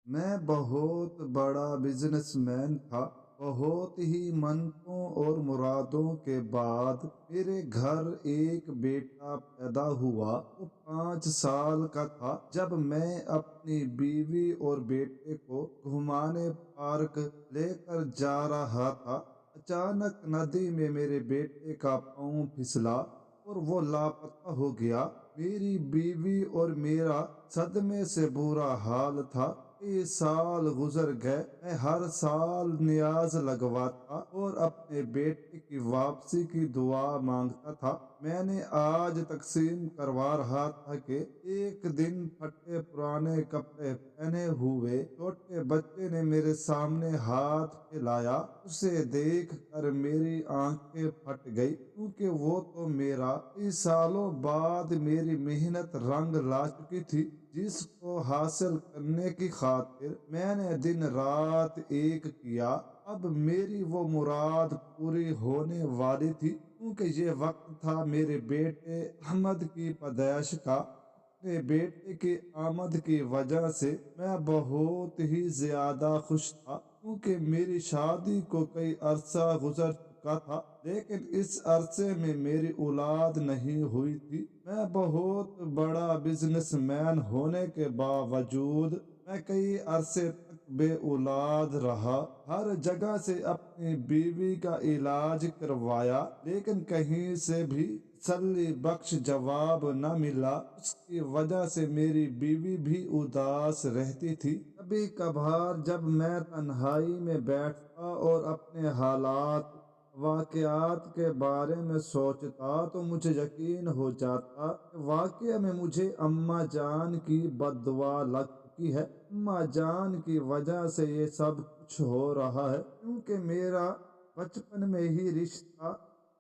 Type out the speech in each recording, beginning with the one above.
میں بہت بڑا بزنس مین تھا۔ بہت ہی منتوں اور مرادوں کے بعد میرے گھر ایک بیٹا پیدا ہوا۔ وہ 5 سال کا تھا جب میں اپنی بیوی اور بیٹے کو گھمانے پارک لے کر جا رہا تھا۔ اچانک ندی میں میرے بیٹے کا پاؤں پھسلا اور وہ لاپتہ ہو گیا۔ میری بیوی اور میرا صدمے سے برا حال تھا۔ کئی سال گزر گئے، میں ہر سال نیاز لگواتا اور اپنے بیٹے کی واپسی کی دعا مانگتا تھا۔ میں نے آج تقسیم کروا رہا تھا کہ ایک دن پھٹے پرانے کپڑے پہنے ہوئے چھوٹے بچے نے میرے سامنے ہاتھ پھیلایا۔ اسے دیکھ کر میری آنکھیں پھٹ گئی، کیونکہ وہ تو میرا کئی سالوں بعد میری محنت رنگ لا چکی تھی، جس کو حاصل کرنے کی خاطر میں نے دن رات ایک کیا۔ اب میری وہ مراد پوری ہونے والی تھی، کیونکہ یہ وقت تھا میرے بیٹے احمد کی پیدائش کا۔ اپنے بیٹے کی آمد کی وجہ سے میں بہت ہی زیادہ خوش تھا، کیونکہ میری شادی کو کئی عرصہ گزر چکا تھا، لیکن اس عرصے میں میری اولاد نہیں ہوئی تھی۔ میں بہت بڑا بزنس مین ہونے کے باوجود میں کئی عرصے تک بے اولاد رہا۔ ہر جگہ سے اپنی بیوی کا علاج کروایا، لیکن کہیں سے بھی تسلی بخش جواب نہ ملا۔ اس کی وجہ سے میری بیوی بھی اداس رہتی تھی۔ کبھی کبھار جب میں تنہائی میں بیٹھتا اور اپنے حالات واقعات کے بارے میں سوچتا تو مجھے یقین ہو جاتا کہ واقعہ میں مجھے اماں جان کی بد دعا لگ چکی ہے۔ اماں جان کی وجہ سے یہ سب کچھ ہو رہا ہے، کیونکہ میرا بچپن میں ہی رشتہ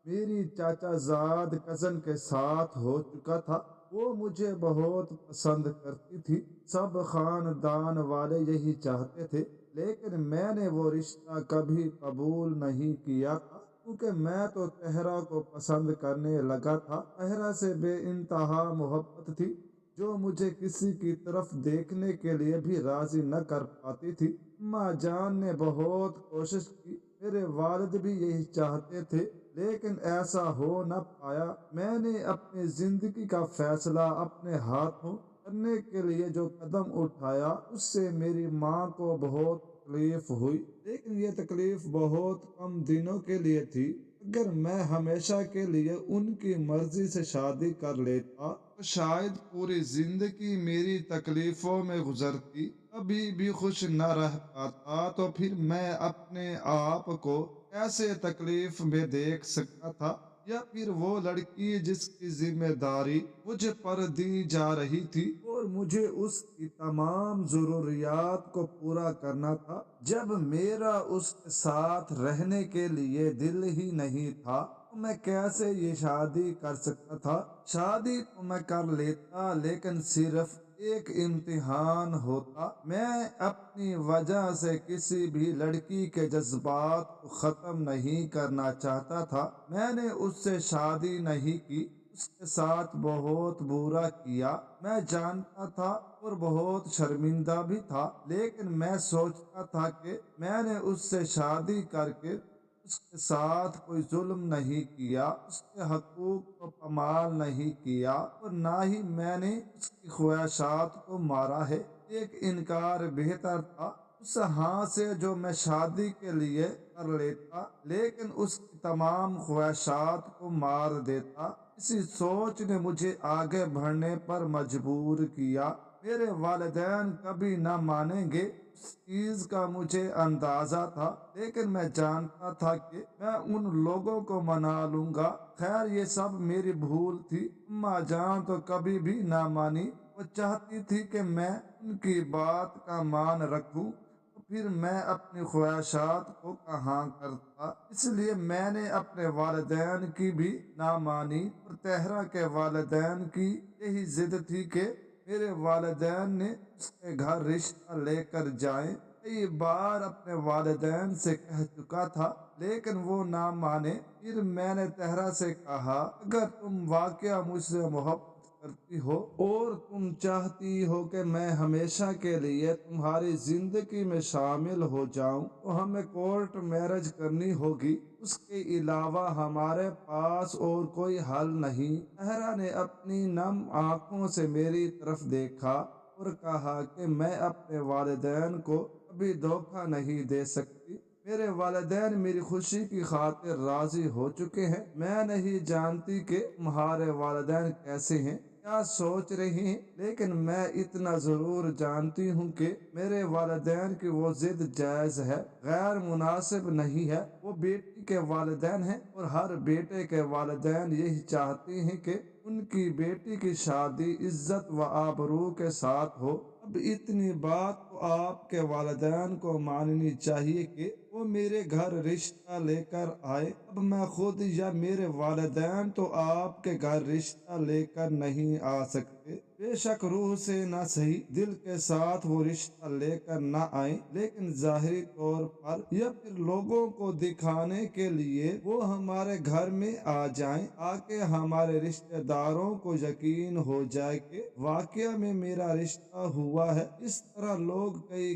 میری چاچا زاد کزن کے ساتھ ہو چکا تھا۔ وہ مجھے بہت پسند کرتی تھی، سب خاندان والے یہی چاہتے تھے، لیکن میں نے وہ رشتہ کبھی قبول نہیں کیا تھا، کیونکہ میں تو طاہرہ کو پسند کرنے لگا تھا۔ طاہرہ سے بے انتہا محبت تھی، جو مجھے کسی کی طرف دیکھنے کے لیے بھی راضی نہ کر پاتی تھی۔ اماں جان نے بہت کوشش کی، میرے والد بھی یہی چاہتے تھے، لیکن ایسا ہو نہ پایا۔ میں نے اپنی زندگی کا فیصلہ اپنے ہاتھوں کرنے کے لیے جو قدم اٹھایا، اس سے میری ماں کو بہت تکلیف ہوئی، لیکن یہ تکلیف بہت کم دنوں کے لیے تھی۔ اگر میں ہمیشہ کے لیے ان کی مرضی سے شادی کر لیتا تو شاید پوری زندگی میری تکلیفوں میں گزرتی، کبھی بھی خوش نہ رہ پاتا، تو پھر میں اپنے آپ کو کیسے تکلیف میں دیکھ سکتا تھا؟ یا پھر وہ لڑکی جس کی ذمہ داری مجھ پر دی جا رہی تھی اور مجھے اس کی تمام ضروریات کو پورا کرنا تھا، جب میرا اس کے ساتھ رہنے کے لیے دل ہی نہیں تھا، تو میں کیسے یہ شادی کر سکتا تھا؟ شادی تو میں کر لیتا، لیکن صرف ایک امتحان ہوتا۔ میں اپنی وجہ سے کسی بھی لڑکی کے جذبات کو ختم نہیں کرنا چاہتا تھا۔ میں نے اس سے شادی نہیں کی، اس کے ساتھ بہت برا کیا، میں جانتا تھا اور بہت شرمندہ بھی تھا، لیکن میں سوچتا تھا کہ میں نے اس سے شادی کر کے اس کے ساتھ کوئی ظلم نہیں کیا، اس کے حقوق کو پامال نہیں کیا، اور نہ ہی میں نے اس کی خواہشات کو مارا ہے۔ ایک انکار بہتر تھا اس ہاں سے جو میں شادی کے لیے کر لیتا، لیکن اس کی تمام خواہشات کو مار دیتا۔ اسی سوچ نے مجھے آگے بڑھنے پر مجبور کیا۔ میرے والدین کبھی نہ مانیں گے، اس چیز کا مجھے اندازہ تھا، لیکن میں جانتا تھا کہ میں ان لوگوں کو منا لوں گا۔ خیر، یہ سب میری بھول تھی۔ اماں جان تو کبھی بھی نہ مانی، وہ چاہتی تھی کہ میں ان کی بات کا مان رکھوں، تو پھر میں اپنی خواہشات کو کہاں کرتا؟ اس لیے میں نے اپنے والدین کی بھی نہ مانی، اور طاہرہ کے والدین کی یہی ضد تھی کہ میرے والدین نے اس کے گھر رشتہ لے کر جائیں۔ کئی بار اپنے والدین سے کہہ چکا تھا، لیکن وہ نہ مانے۔ پھر میں نے طاہرہ سے کہا، اگر تم واقعہ مجھ سے محبت کرتی ہو اور تم چاہتی ہو کہ میں ہمیشہ کے لیے تمہاری زندگی میں شامل ہو جاؤں تو ہمیں کورٹ میرج کرنی ہوگی۔ اس کے علاوہ ہمارے پاس اور کوئی حل نہیں۔ زہرا نے اپنی نم آنکھوں سے میری طرف دیکھا اور کہا کہ میں اپنے والدین کو کبھی دھوکہ نہیں دے سکتی۔ میرے والدین میری خوشی کی خاطر راضی ہو چکے ہیں۔ میں نہیں جانتی کہ تمہارے والدین کیسے ہیں، کیا سوچ رہے ہیں، لیکن میں اتنا ضرور جانتی ہوں کہ میرے والدین کی وہ ضد جائز ہے، غیر مناسب نہیں ہے۔ وہ بیٹی کے والدین ہیں اور ہر بیٹے کے والدین یہی چاہتے ہیں کہ ان کی بیٹی کی شادی عزت و آبرو کے ساتھ ہو۔ اب اتنی بات تو آپ کے والدین کو ماننی چاہیے کہ وہ میرے گھر رشتہ لے کر آئے۔ اب میں خود یا میرے والدین تو آپ کے گھر رشتہ لے کر نہیں آ سکتے۔ بے شک روح سے نہ صحیح دل کے ساتھ وہ رشتہ لے کر نہ آئیں، لیکن ظاہری طور پر یا پھر لوگوں کو دکھانے کے لیے وہ ہمارے گھر میں آ جائیں تاکہ ہمارے رشتہ داروں کو یقین ہو جائے کہ واقعہ میں میرا رشتہ ہوا ہے۔ اس طرح لوگ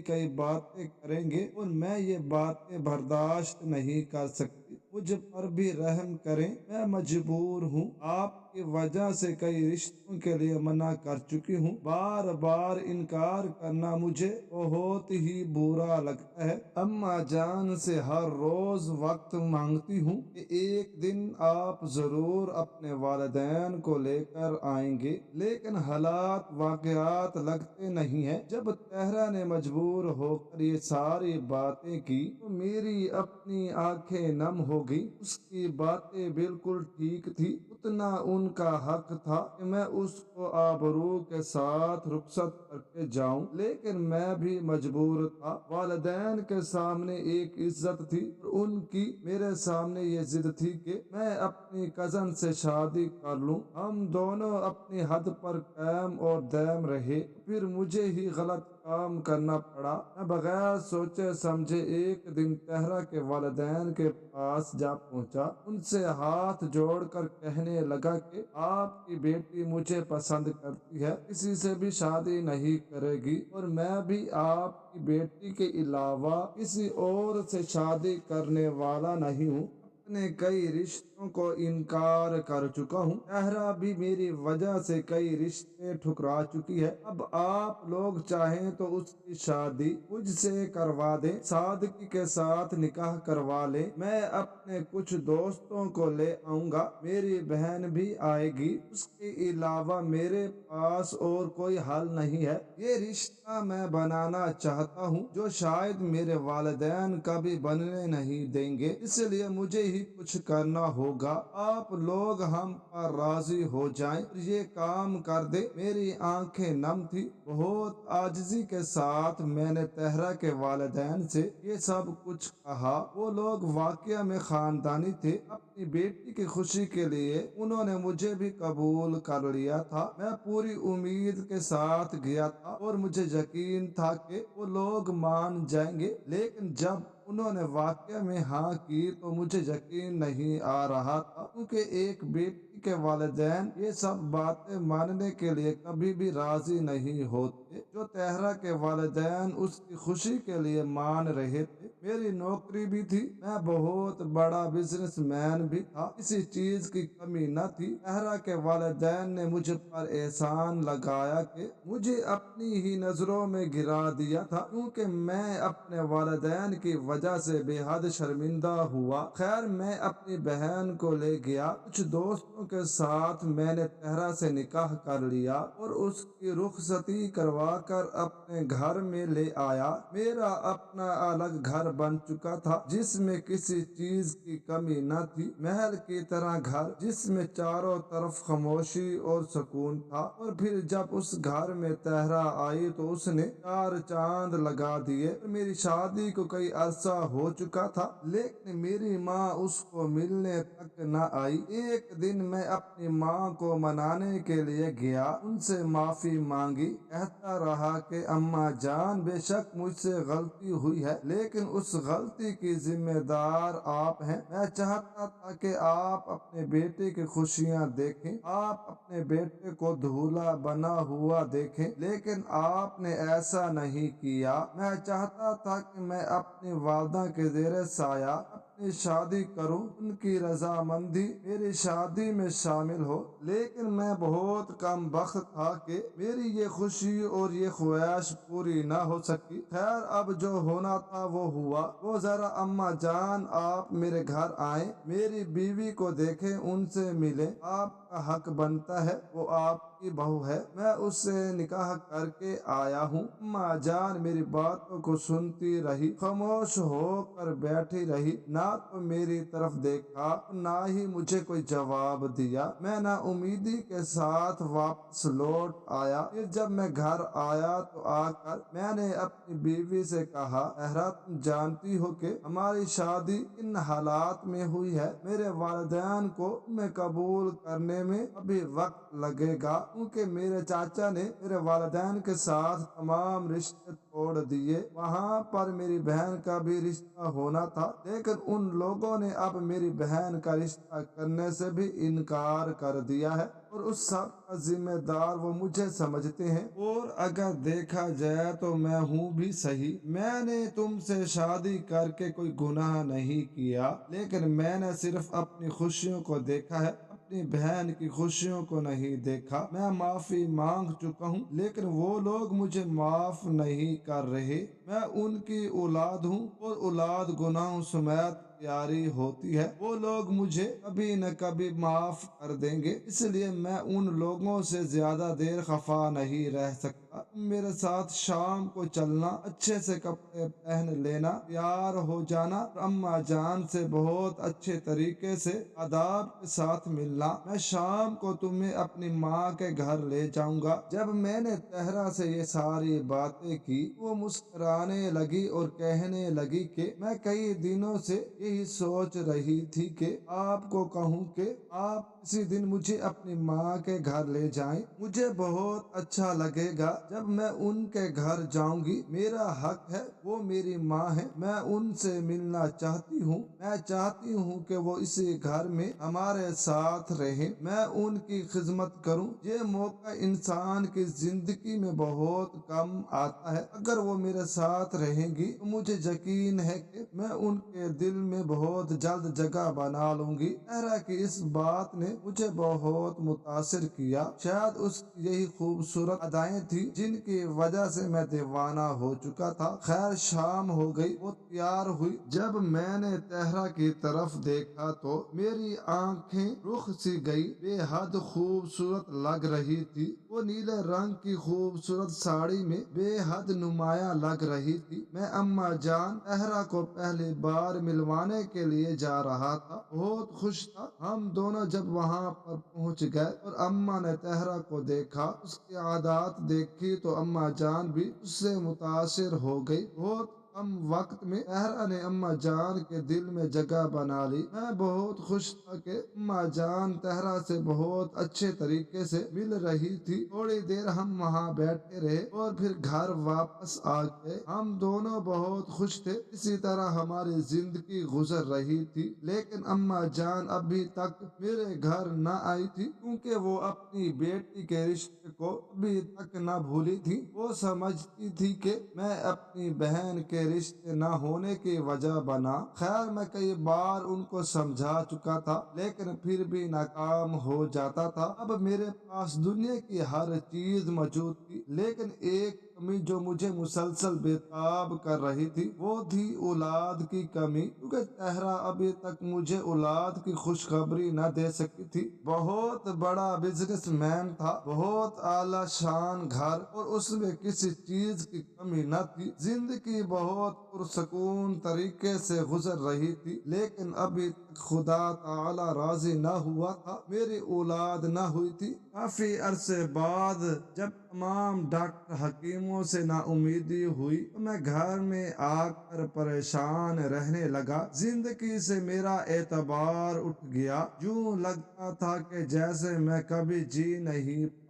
کئی باتیں کریں گے اور میں یہ باتیں برداشت نہیں کر سکتی۔ مجھ پر بھی رحم کریں، میں مجبور ہوں۔ آپ کی وجہ سے کئی رشتوں کے لیے منع کر چکی ہوں۔ بار بار انکار کرنا مجھے بہت ہی برا لگتا ہے۔ اماں جان سے ہر روز وقت مانگتی ہوں کہ ایک دن آپ ضرور اپنے والدین کو لے کر آئیں گے، لیکن حالات واقعات لگتے نہیں ہیں۔ جب طاہرہ نے مجبور ہو کر یہ ساری باتیں کی تو میری اپنی آنکھیں نم ہو گئی۔ اس کی باتیں بالکل ٹھیک تھی۔ اتنا ان کا حق تھا کہ میں اس کو آبرو کے ساتھ رخصت کر کے جاؤں، لیکن میں بھی مجبور تھا۔ والدین کے سامنے ایک عزت تھی اور ان کی میرے سامنے یہ ضد تھی کہ میں اپنی کزن سے شادی کر لوں۔ ہم دونوں اپنی حد پر قائم اور دائم رہے، پھر مجھے ہی غلط کام کرنا پڑا۔ میں بغیر سوچے سمجھے ایک دن طاہرہ کے والدین کے پاس جا پہنچا، ان سے ہاتھ جوڑ کر کہنے لگا کہ آپ کی بیٹی مجھے پسند کرتی ہے، کسی سے بھی شادی نہیں کرے گی اور میں بھی آپ کی بیٹی کے علاوہ کسی اور سے شادی کرنے والا نہیں ہوں۔ اپنے کئی رشتوں کو انکار کر چکا ہوں۔ طاہرہ بھی میری وجہ سے کئی رشتے ٹھکرا چکی ہے۔ اب آپ لوگ چاہیں تو اس کی شادی مجھ سے کروا دیں، سادگی کے ساتھ نکاح کروا لیں۔ میں اپنے کچھ دوستوں کو لے آؤں گا، میری بہن بھی آئے گی۔ اس کے علاوہ میرے پاس اور کوئی حل نہیں ہے۔ یہ رشتہ میں بنانا چاہتا ہوں جو شاید میرے والدین کبھی بننے نہیں دیں گے، اس لیے مجھے ہی کچھ کرنا ہوگا۔ آپ لوگ ہم پر راضی ہو جائیں اور یہ کام کر دیں۔ میری آنکھیں نم تھی۔ بہت عاجزی کے ساتھ میں نے طاہرہ کے والدین سے یہ سب کچھ کہا۔ وہ لوگ واقعہ میں خاندانی تھے۔ اپنی بیٹی کی خوشی کے لیے انہوں نے مجھے بھی قبول کر لیا تھا۔ میں پوری امید کے ساتھ گیا تھا اور مجھے یقین تھا کہ وہ لوگ مان جائیں گے، لیکن جب انہوں نے واقعہ میں ہاں کی تو مجھے یقین نہیں آ رہا تھا، کیونکہ ایک بیٹی کے والدین یہ سب باتیں ماننے کے لیے کبھی بھی راضی نہیں ہوتے جو طاہرہ کے والدین اس کی خوشی کے لیے مان رہے تھے۔ میری نوکری بھی تھی، میں بہت بڑا بزنس مین بھی تھا، کسی چیز کی کمی نہ تھی۔ طاہرہ کے والدین نے مجھ پر احسان لگایا کہ مجھے اپنی ہی نظروں میں گرا دیا تھا، کیونکہ میں اپنے والدین کی وجہ سے بے حد شرمندہ ہوا۔ خیر، میں اپنی بہن کو لے گیا۔ کچھ دوستوں کے ساتھ میں نے طاہرہ سے نکاح کر لیا اور اس کی رخصتی کروا کر اپنے گھر میں لے آیا۔ میرا اپنا الگ گھر بن چکا تھا جس میں کسی چیز کی کمی نہ تھی، محل کی طرح گھر جس میں چاروں طرف خاموشی اور سکون تھا۔ اور پھر جب اس گھر میں طاہرہ آئی تو اس نے چار چاند لگا دیے۔ میری شادی کو کئی عرصہ ہو چکا تھا، لیکن میری ماں اس کو ملنے تک نہ آئی۔ ایک دن میں اپنی ماں کو منانے کے لیے گیا، ان سے معافی مانگی، کہتا کہتا رہا کہ اماں جان بے شک مجھ سے غلطی ہوئی ہے، لیکن اس غلطی کی ذمہ دار آپ ہیں۔ میں چاہتا تھا کہ آپ اپنے بیٹے کی خوشیاں دیکھیں، آپ اپنے بیٹے کو دولہا بنا ہوا دیکھیں، لیکن آپ نے ایسا نہیں کیا۔ میں چاہتا تھا کہ میں اپنی والدہ کے زیر سایہ اپنی شادی کروں، ان کی رضامندی میری شادی میں شامل ہو، لیکن میں بہت کم بخت تھا کہ میری یہ خوشی اور یہ خواہش پوری نہ ہو سکی۔ خیر، اب جو ہونا تھا وہ ہوا۔ وہ ذرا اماں جان آپ میرے گھر آئیں، میری بیوی کو دیکھیں، ان سے ملیں، آپ کا حق بنتا ہے، وہ آپ کی بہو ہے، میں اس سے نکاح کر کے آیا ہوں۔ اماں جان میری باتوں کو سنتی رہی، خاموش ہو کر بیٹھی رہی، نہ تو میری طرف دیکھا نہ ہی مجھے کوئی جواب دیا۔ میں نا امیدی کے ساتھ واپس لوٹ آیا۔ پھر جب میں گھر آیا تو آ کر میں نے اپنی بیوی سے کہا، زہرا تم جانتی ہو کہ ہماری شادی کن حالات میں ہوئی ہے۔ میرے والدین کو تمہیں قبول کرنے میں ابھی وقت لگے گا، کیونکہ میرے چاچا نے میرے والدین کے ساتھ تمام رشتے توڑ دیے۔ وہاں پر میری بہن کا بھی رشتہ ہونا تھا، لیکن ان لوگوں نے اب میری بہن کا رشتہ کرنے سے بھی انکار کر دیا ہے، اور اس سب کا ذمہ دار وہ مجھے سمجھتے ہیں۔ اور اگر دیکھا جائے تو میں ہوں بھی صحیح، میں نے تم سے شادی کر کے کوئی گناہ نہیں کیا، لیکن میں نے صرف اپنی خوشیوں کو دیکھا ہے، اپنی بہن کی خوشیوں کو نہیں دیکھا۔ میں معافی مانگ چکا ہوں، لیکن وہ لوگ مجھے معاف نہیں کر رہے۔ میں ان کی اولاد ہوں، اور اولاد گناہوں سمیت پیاری ہوتی ہے۔ وہ لوگ مجھے کبھی نہ کبھی معاف کر دیں گے، اس لیے میں ان لوگوں سے زیادہ دیر خفا نہیں رہ سکتا۔ تم میرے ساتھ شام کو چلنا، اچھے سے کپڑے پہن لینا، تیار ہو جانا، اور اماں جان سے بہت اچھے طریقے سے آداب کے ساتھ ملنا۔ میں شام کو تمہیں اپنی ماں کے گھر لے جاؤں گا۔ جب میں نے طاہرہ سے یہ ساری باتیں کی، وہ مسکرانے لگی اور کہنے لگی کہ میں کئی دنوں سے یہی سوچ رہی تھی کہ آپ کو کہوں کہ آپ کسی دن مجھے اپنی ماں کے گھر لے جائیں۔ مجھے بہت اچھا لگے گا جب میں ان کے گھر جاؤں گی۔ میرا حق ہے، وہ میری ماں ہے، میں ان سے ملنا چاہتی ہوں۔ میں چاہتی ہوں کہ وہ اسی گھر میں ہمارے ساتھ رہیں، میں ان کی خدمت کروں۔ یہ موقع انسان کی زندگی میں بہت کم آتا ہے۔ اگر وہ میرے ساتھ رہیں گی تو مجھے یقین ہے کہ میں ان کے دل میں بہت جلد جگہ بنا لوں گی۔ طاہرہ کی اس بات نے مجھے بہت متاثر کیا، شاید اس کی یہی خوبصورت ادائیں تھی جن کی وجہ سے میں دیوانہ ہو چکا تھا۔ خیر، شام ہو گئی، وہ تیار ہوئی۔ جب میں نے طاہرہ کی طرف دیکھا تو میری آنکھیں رخ سی گئی، بے حد خوبصورت لگ رہی تھی۔ وہ نیلے رنگ کی خوبصورت ساڑی میں بے حد نمایاں لگ رہی تھی۔ میں اماں جان طاہرہ کو پہلی بار ملوانے کے لیے جا رہا تھا، بہت خوش تھا۔ ہم دونوں جب وہاں پر پہنچ گئے اور اماں نے طاہرہ کو دیکھا، اس کی عادات دیکھی، تو اماں جان بھی اس سے متاثر ہو گئی۔ بہت کم وقت میں طاہرہ نے اماں جان کے دل میں جگہ بنا لی۔ میں بہت خوش تھا کہ اماں جان طاہرہ سے بہت اچھے طریقے سے مل رہی تھی۔ تھوڑی دیر ہم وہاں بیٹھے رہے اور پھر گھر واپس آ گئے۔ ہم دونوں بہت خوش تھے، اسی طرح ہماری زندگی گزر رہی تھی، لیکن اماں جان ابھی تک میرے گھر نہ آئی تھی، کیونکہ وہ اپنی بیٹی کے رشتے کو ابھی تک نہ بھولی تھی۔ وہ سمجھتی تھی کہ میں اپنی بہن کے رشتے نہ ہونے کی وجہ بنا۔ خیر، میں کئی بار ان کو سمجھا چکا تھا، لیکن پھر بھی ناکام ہو جاتا تھا۔ اب میرے پاس دنیا کی ہر چیز موجود تھی، لیکن ایک کمی جو مجھے مسلسل بےتاب کر رہی تھی، وہ تھی اولاد کی کمی، کیونکہ طاہرہ ابھی تک مجھے اولاد کی خوشخبری نہ دے سکی تھی۔ بہت بڑا بزنس مین تھا، بہت اعلیٰ شان گھر، اور اس میں کسی چیز کی کمی نہ تھی۔ زندگی بہت پرسکون طریقے سے گزر رہی تھی، لیکن ابھی تک خدا تعالی راضی نہ ہوا تھا، میری اولاد نہ ہوئی تھی۔ کافی عرصے بعد جب تمام ڈاکٹر حکیموں سے نا امیدی ہوئی تو میں گھر میں آ کر پریشان رہنے لگا۔ زندگی سے میرا اعتبار اٹھ گیا، یوں لگتا تھا کہ جیسے میں کبھی جی نہیں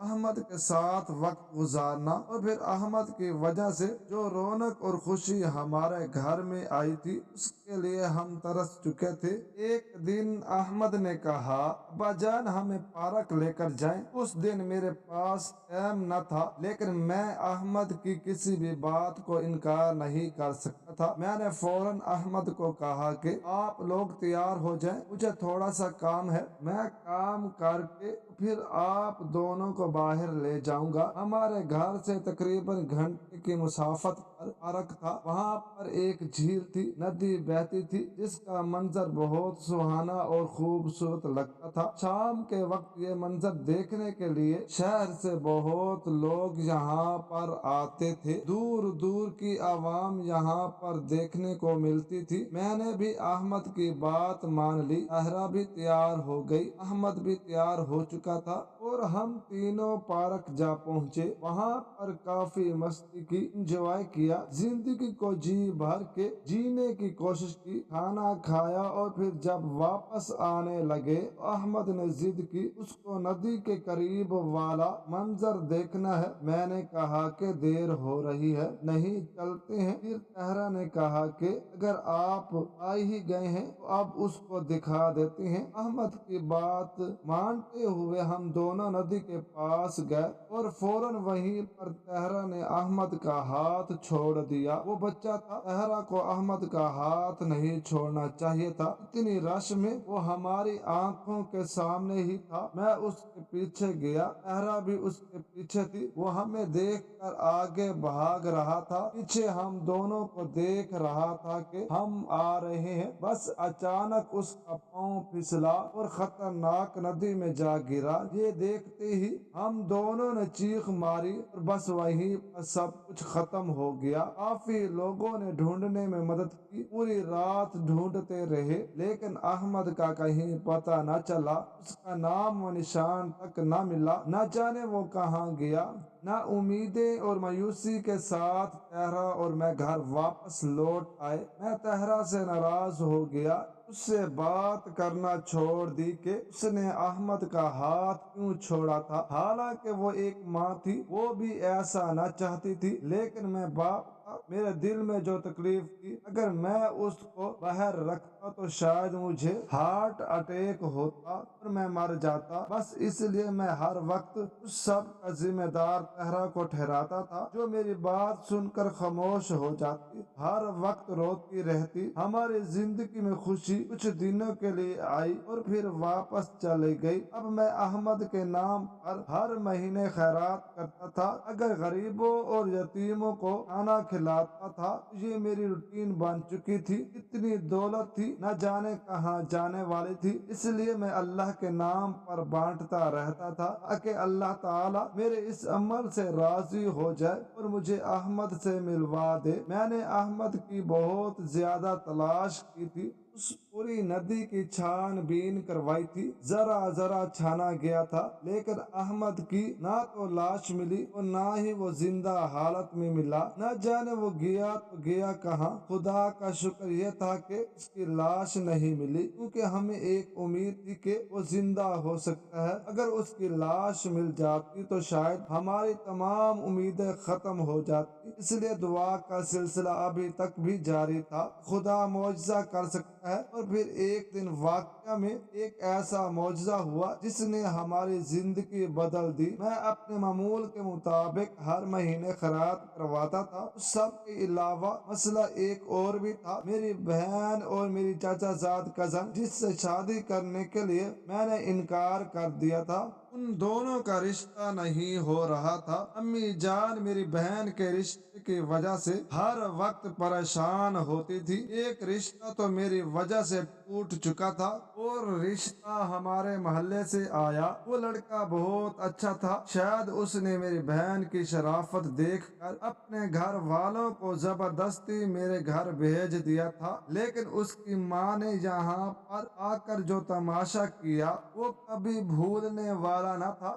احمد کے ساتھ وقت گزارنا، اور پھر احمد کی وجہ سے جو رونق اور خوشی ہمارے گھر میں آئی تھی اس کے لیے ہم ترس چکے تھے۔ ایک دن احمد نے کہا، ابا جان ہمیں پارک لے کر جائیں۔ اس دن میرے پاس ٹائم نہ تھا، لیکن میں احمد کی کسی بھی بات کو انکار نہیں کر سکتا تھا۔ میں نے فوراً احمد کو کہا کہ آپ لوگ تیار ہو جائیں، مجھے تھوڑا سا کام ہے، میں کام کر کے پھر آپ دونوں کو باہر لے جاؤں گا۔ ہمارے گھر سے تقریباً گھنٹے کی مسافت پر پارک تھا، وہاں پر ایک جھیل تھی، ندی بہتی تھی جس کا منظر بہت سہانا اور خوبصورت لگتا تھا۔ شام کے وقت یہ منظر دیکھنے کے لیے شہر سے بہت لوگ یہاں پر آتے تھے، دور دور کی عوام یہاں پر دیکھنے کو ملتی تھی۔ میں نے بھی احمد کی بات مان لی، طاہرہ بھی تیار ہو گئی، احمد بھی تیار ہو چکا تھا اور ہم تینوں پارک جا پہنچے۔ وہاں پر کافی مستی کی، انجوائے کیا، زندگی کو جی بھر کے جینے کی کوشش کی، کھانا کھایا، اور پھر جب واپس آنے لگے تو احمد نے ضد کی اس کو ندی کے قریب والا منظر دیکھنا ہے۔ میں نے کہا کہ دیر ہو رہی ہے، نہیں چلتے ہیں؟ پھر طاہرہ نے کہا کہ اگر آپ آ ہی گئے ہیں تو اب اس کو دکھا دیتے ہیں۔ احمد کی بات مانتے ہوئے ہم دونوں ندی کے پاس گئے اور فوراً وہیں پر طاہرہ نے احمد کا ہاتھ چھوڑ دیا۔ وہ بچہ تھا، طاہرہ کو احمد کا ہاتھ نہیں چھوڑنا چاہیے تھا، اتنی رش میں وہ ہماری آنکھوں کے سامنے ہی تھا۔ میں اس کے پیچھے گیا، طاہرہ بھی اس کے پیچھے تھی، وہ ہمیں دیکھ کر آگے بھاگ رہا تھا، پیچھے ہم دونوں کو دیکھ رہا تھا کہ ہم آ رہے ہیں۔ بس اچانک اس کا پاؤں پھسلا اور خطرناک ندی میں جا گرا۔ یہ دیکھتے ہی ہم دونوں نے چیخ ماری اور بس وہیں پر سب کچھ ختم ہو گیا۔ کافی لوگوں نے ڈھونڈنے میں مدد کی، پوری رات ڈھونڈتے رہے لیکن احمد کا کہیں پتہ نہ چلا، اس کا نام و نشان تک نہ ملا، نہ جانے وہ کہاں گیا۔ نا امیدیں اور مایوسی کے ساتھ طاہرہ اور میں گھر واپس لوٹ آئے۔ میں طاہرہ سے ناراض ہو گیا، اس سے بات کرنا چھوڑ دی کہ اس نے احمد کا ہاتھ کیوں چھوڑا تھا، حالانکہ وہ ایک ماں تھی، وہ بھی ایسا نہ چاہتی تھی، لیکن میں باپ تھا، میرے دل میں جو تکلیف تھی، اگر میں اس کو باہر رکھتا تو شاید مجھے ہارٹ اٹیک ہوتا اور میں مر جاتا۔ بس اس لیے میں ہر وقت اس سب کا ذمہ دار طاہرہ کو ٹھہراتا تھا، جو میری بات سن کر خاموش ہو جاتی، ہر وقت روتی رہتی۔ ہماری زندگی میں خوشی کچھ دنوں کے لیے آئی اور پھر واپس چلی گئی۔ اب میں احمد کے نام پر ہر مہینے خیرات کرتا تھا، اگر غریبوں اور یتیموں کو کھانا کھلاتا تھا۔ یہ میری روٹین بن چکی تھی۔ اتنی دولت تھی، نہ جانے کہاں جانے والی تھی، اس لیے میں اللہ کے نام پر بانٹتا رہتا تھا تاکہ اللہ تعالیٰ میرے اس عمل سے راضی ہو جائے اور مجھے احمد سے ملوا دے۔ میں نے احمد کی بہت زیادہ تلاش کی تھی، اس پوری ندی کی چھان بین کروائی تھی، ذرا ذرا چھانا گیا تھا، لیکن احمد کی نہ تو لاش ملی اور نہ ہی وہ زندہ حالت میں ملا۔ نہ جانے وہ گیا تو گیا کہاں۔ خدا کا شکر یہ تھا کہ اس کی لاش نہیں ملی، کیونکہ ہمیں ایک امید تھی کہ وہ زندہ ہو سکتا ہے۔ اگر اس کی لاش مل جاتی تو شاید ہماری تمام امیدیں ختم ہو جاتی۔ اس لیے دعا کا سلسلہ ابھی تک بھی جاری تھا، خدا معجزہ کر سکتا ہے۔ اور پھر ایک دن واقعہ میں ایک ایسا معجزہ ہوا جس نے ہماری زندگی بدل دی۔ میں اپنے معمول کے مطابق ہر مہینے خیرات کرواتا تھا۔ اس سب کے علاوہ مسئلہ ایک اور بھی تھا، میری بہن اور میری چاچا زاد کزن، جس سے شادی کرنے کے لیے میں نے انکار کر دیا تھا، ان دونوں کا رشتہ نہیں ہو رہا تھا۔ امی جان میری بہن کے رشتے کی وجہ سے ہر وقت پریشان ہوتی تھی۔ ایک رشتہ تو میری وجہ سے ٹوٹ چکا تھا اور رشتہ ہمارے محلے سے آیا، وہ لڑکا بہت اچھا تھا، شاید اس نے میری بہن کی شرافت دیکھ کر اپنے گھر والوں کو زبردستی میرے گھر بھیج دیا تھا، لیکن اس کی ماں نے یہاں پر آ کر جو تماشا کیا وہ کبھی بھولنے والا نہ تھا۔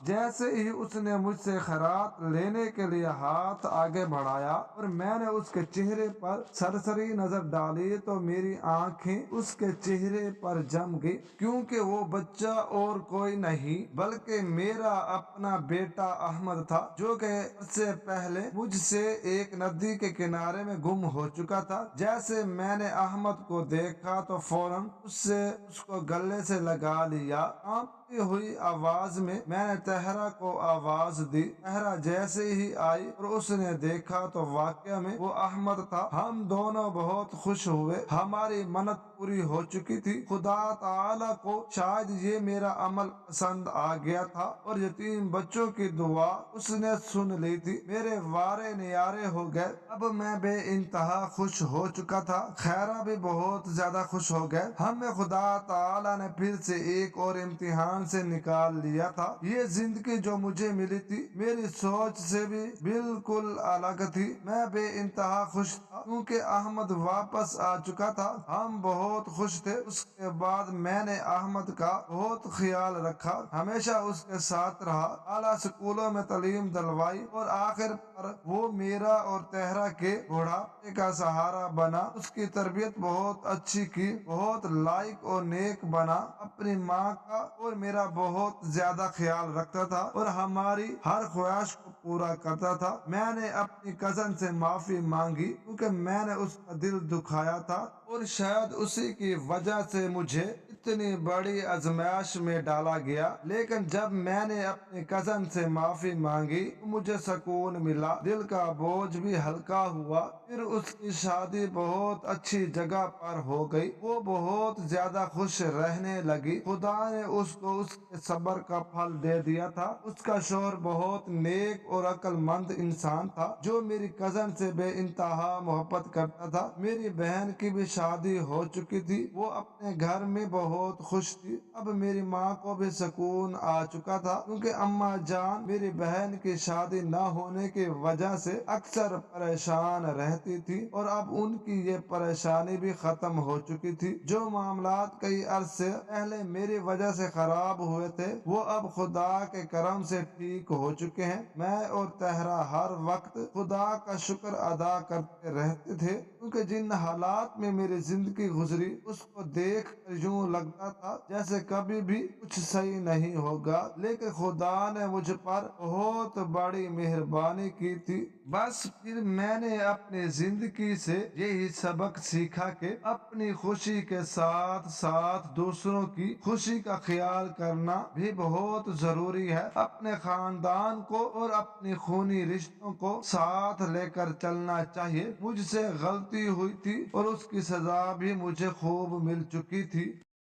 جیسے ہی اس نے مجھ سے خیرات لینے کے لیے ہاتھ آگے بڑھایا اور میں نے اس کے چہرے پر سرسری نظر ڈالی تو میری آنکھیں اس کے چہرے پر جم گئی، کیونکہ وہ بچہ اور کوئی نہیں بلکہ میرا اپنا بیٹا احمد تھا، جو کہ اس سے پہلے مجھ سے ایک ندی کے کنارے میں گم ہو چکا تھا۔ جیسے میں نے احمد کو دیکھا تو فوراً اس کو گلے سے لگا لیا۔ کانپتی ہوئی آواز میں نے طاہرہ کو آواز دی۔ طاہرہ جیسے ہی آئی اور اس نے دیکھا تو واقعہ میں وہ احمد تھا۔ ہم دونوں بہت خوش ہوئے، ہماری منت پوری ہو چکی تھی۔ خدا تعالی کو شاید یہ میرا عمل پسند آ گیا تھا اور یتیم بچوں کی دعا اس نے سن لی تھی۔ میرے وارے نیارے ہو گئے، اب میں بے انتہا خوش ہو چکا تھا۔ خیرہ بھی بہت زیادہ خوش ہو گئے۔ ہمیں خدا تعالی نے پھر سے ایک اور امتحان سے نکال لیا تھا۔ یہ زندگی جو مجھے ملی تھی میری سوچ سے بھی بالکل الگ تھی۔ میں بے انتہا خوش تھا کیونکہ احمد واپس آ چکا تھا۔ ہم بہت خوش تھے۔ اس کے بعد میں نے احمد کا بہت خیال رکھا، ہمیشہ اس کے ساتھ رہا، اعلیٰ اسکولوں میں تعلیم دلوائی اور آخر پر وہ میرا اور طاہرہ کے بڑھاپے کا سہارا بنا۔ اس کی تربیت بہت اچھی کی، بہت لائق اور نیک بنا، اپنی ماں کا اور میرا بہت زیادہ خیال رکھتا تھا اور ہماری ہر خواہش کو پورا کرتا تھا۔ میں نے اپنی کزن سے معافی مانگی کیونکہ میں نے اس کا دل دکھایا تھا اور شاید اسی کی وجہ سے مجھے اتنی بڑی آزمائش میں ڈالا گیا، لیکن جب میں نے اپنی کزن سے معافی مانگی تو مجھے سکون ملا، دل کا بوجھ بھی ہلکا ہوا۔ پھر اس کی شادی بہت اچھی جگہ پر ہو گئی، وہ بہت زیادہ خوش رہنے لگی۔ خدا نے اس کو اس کے صبر کا پھل دے دیا تھا۔ اس کا شوہر بہت نیک اور عقل مند انسان تھا جو میری کزن سے بے انتہا محبت کرتا تھا۔ میری بہن کی بھی شادی ہو چکی تھی، وہ اپنے گھر میں بہت خوش تھی۔ اب میری ماں کو بھی سکون آ چکا تھا کیونکہ اماں جان میری بہن کی شادی نہ ہونے کی وجہ سے اکثر پریشان رہتی تھی اور اب ان کی یہ پریشانی بھی ختم ہو چکی تھی۔ جو معاملات کئی عرصے پہلے میری وجہ سے خراب ہوئے تھے وہ اب خدا کے کرم سے ٹھیک ہو چکے ہیں۔ میں اور طاہرہ ہر وقت خدا کا شکر ادا کرتے رہتے تھے کیونکہ جن حالات میں میری زندگی گزری اس کو دیکھ کر یوں لگتا تھا جیسے کبھی بھی کچھ صحیح نہیں ہوگا، لیکن خدا نے مجھ پر بہت بڑی مہربانی کی تھی۔ بس پھر میں نے اپنی زندگی سے یہی سبق سیکھا کہ اپنی خوشی کے ساتھ ساتھ دوسروں کی خوشی کا خیال کرنا بھی بہت ضروری ہے۔ اپنے خاندان کو اور اپنی خونی رشتوں کو ساتھ لے کر چلنا چاہیے۔ مجھ سے غلطی ہوئی تھی اور اس کی سزا بھی مجھے خوب مل چکی تھی۔